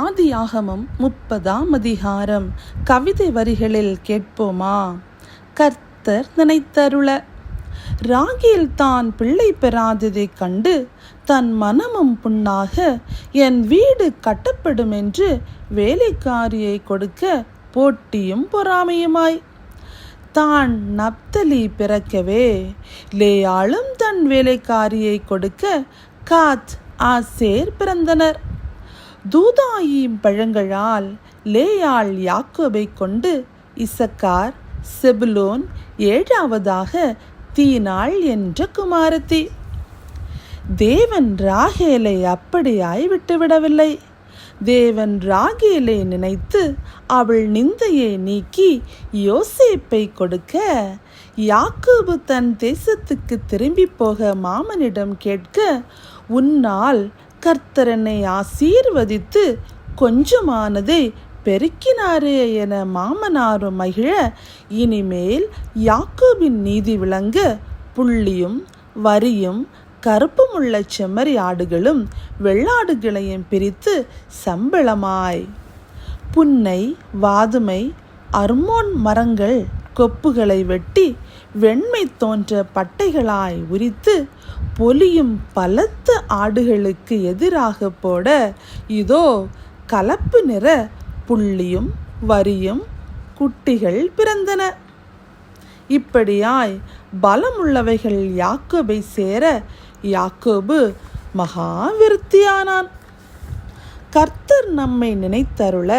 ஆதியாகமம் 30ஆம் அதிகாரம். கவிதை வரிகளில் கேட்போமா? கர்த்தர் நினைத்தருள. ராகேல் தான் பிள்ளை பெறாததைக் கண்டு தன் மனமும் புண்ணாக, என் வீடு கட்டப்படும் என்று வேலைக்காரியை கொடுக்க போட்டியும் பொறாமையுமாய், தான் நப்தலி பிறக்கவே லேயாளும் தன் வேலைக்காரியை கொடுக்க காத் ஆசேர் பிறந்தனர். தூதாயீம் பழங்களால் லேயாள் யாக்கோபை கொண்டு, இசக்கார் செபுலோன் 7ஆவதாக தீனாள் என்ற குமாரத்தி. தேவன் ராகேலை அப்படியாய் விட்டுவிடவில்லை. தேவன் ராகேலை நினைத்து அவள் நிந்தையை நீக்கி யோசேப்பை கொடுக்க, யாக்கோபு தன் தேசத்துக்கு திரும்பி போக மாமனிடம் கேட்க, உன்னால் கர்த்தர் என்னை ஆசீர்வதித்து கொஞ்சமானதை பெருக்கினாரே என மாமனாரும் மகிழ, இனிமேல் யாக்கோபின் நீதி விளங்க புள்ளியும் வரியும் கருப்புமுள்ள செம்மறி ஆடுகளும் வெள்ளாடுகளையும் பிரித்து சம்பளமாய், புன்னை வாதுமை அர்மோன் மரங்கள் கொப்புகளை வெட்டி வெண்மை தோன்ற பட்டைகளாய் உரித்து பொலியும் பலத்த ஆடுகளுக்கு எதிராக போட, இதோ கலப்பு நிற புள்ளியும் வரியும் குட்டிகள் பிறந்தன. இப்படியாய் பலமுள்ளவைகள் யாக்கோபை சேர, யாக்கோபு மகா விருத்தியானான். கர்த்தர் நம்மை நினைத்தருள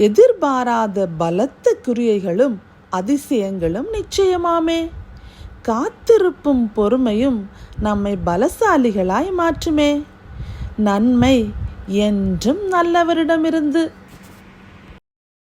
எதிர்பாராத பலத்த கிரியைகளும் அதிசயங்களும் நிச்சயமாமே. காத்திருப்பும் பொறுமையும் நம்மை பலசாலிகளாய் மாற்றுமே. நன்மை என்றும் நல்லவரிடமிருந்து